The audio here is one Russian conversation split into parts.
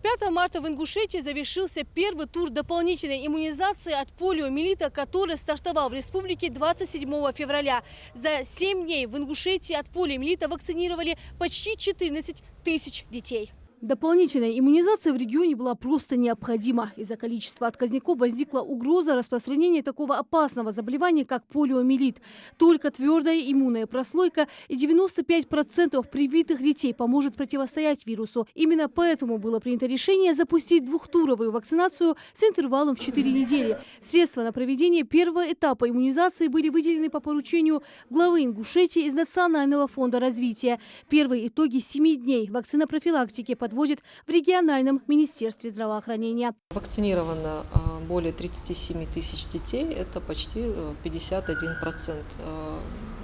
5 марта в Ингушетии завершился первый тур дополнительной иммунизации от полиомиелита, который стартовал в республике 27 февраля. За 7 дней в Ингушетии от полиомиелита вакцинировали почти 14 тысяч детей. Дополнительная иммунизация в регионе была просто необходима. Из-за количества отказников возникла угроза распространения такого опасного заболевания, как полиомиелит. Только твердая иммунная прослойка и 95% привитых детей поможет противостоять вирусу. Именно поэтому было принято решение запустить двухтуровую вакцинацию с интервалом в 4 недели. Средства на проведение первого этапа иммунизации были выделены по поручению главы Ингушетии из Национального фонда развития. Первые итоги 7 дней вакцинопрофилактики подводит в региональном министерстве здравоохранения. Вакцинировано более 37 тысяч детей, это почти 51%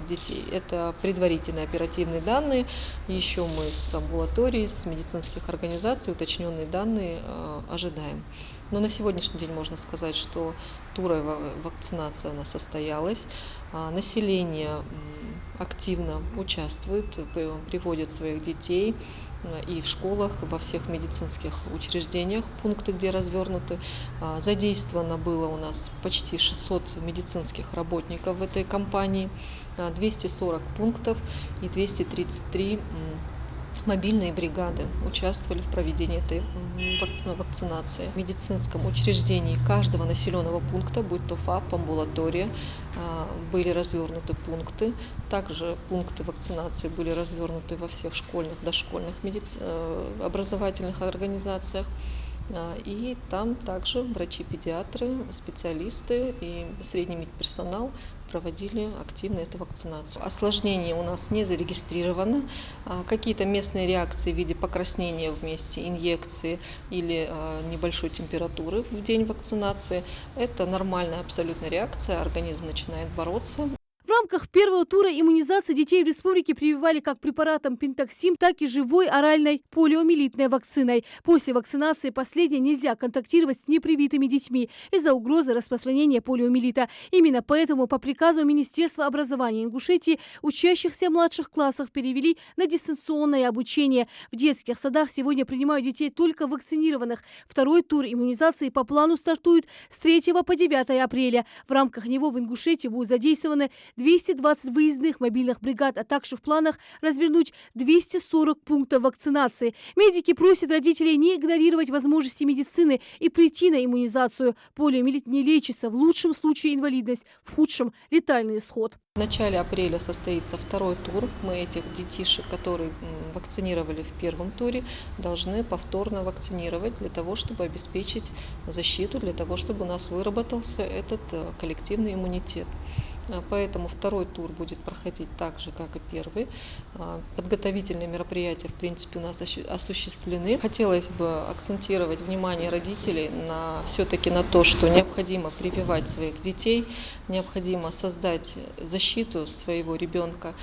детей. Это предварительные оперативные данные. Еще мы с амбулаторий, с медицинских организаций уточненные данные ожидаем. Но на сегодняшний день можно сказать, что туровая вакцинация она состоялась. Население активно участвует, приводит своих детей и в школах, во всех медицинских учреждениях, пункты, где развернуты. Задействовано было у нас почти 600 медицинских работников в этой кампании, 240 пунктов и 233 мобильные бригады участвовали в проведении этой вакцинации. В медицинском учреждении каждого населенного пункта, будь то ФАП, амбулатория, были развернуты пункты. Также пункты вакцинации были развернуты во всех школьных, дошкольных образовательных организациях. И там также врачи-педиатры, специалисты и средний медперсонал проводили активно эту вакцинацию. Осложнений у нас не зарегистрировано. Какие-то местные реакции в виде покраснения вместе инъекции или небольшой температуры в день вакцинации – это нормальная абсолютно реакция, организм начинает бороться. В рамках первого тура иммунизации детей в республике прививали как препаратом пентаксим, так и живой оральной полиомиелитной вакциной. После вакцинации последней нельзя контактировать с непривитыми детьми из-за угрозы распространения полиомиелита. Именно поэтому по приказу Министерства образования Ингушетии учащихся младших классов перевели на дистанционное обучение. В детских садах сегодня принимают детей только вакцинированных. Второй тур иммунизации по плану стартует с 3 по 9 апреля. В рамках него в Ингушетии будут задействованы 220 выездных мобильных бригад, а также в планах развернуть 240 пунктов вакцинации. Медики просят родителей не игнорировать возможности медицины и прийти на иммунизацию. Полиомиелит не лечится, в лучшем случае инвалидность, в худшем – летальный исход. В начале апреля состоится второй тур. Мы этих детишек, которые вакцинировали в первом туре, должны повторно вакцинировать для того, чтобы обеспечить защиту, для того, чтобы у нас выработался этот коллективный иммунитет. Поэтому второй тур будет проходить так же, как и первый. Подготовительные мероприятия, в принципе, у нас осуществлены. Хотелось бы акцентировать внимание родителей все-таки на то, что необходимо прививать своих детей, необходимо создать защиту своего ребенка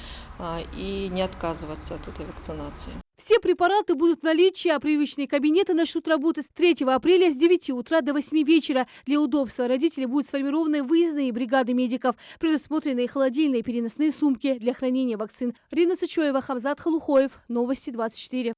и не отказываться от этой вакцинации. Все препараты будут в наличии, а прививочные кабинеты начнут работать с 3 апреля с 9 утра до 8 вечера. Для удобства родителей будут сформированы выездные бригады медиков, предусмотренные холодильные переносные сумки для хранения вакцин. Рина Сычоева, Хамзат Халухоев. Новости 24.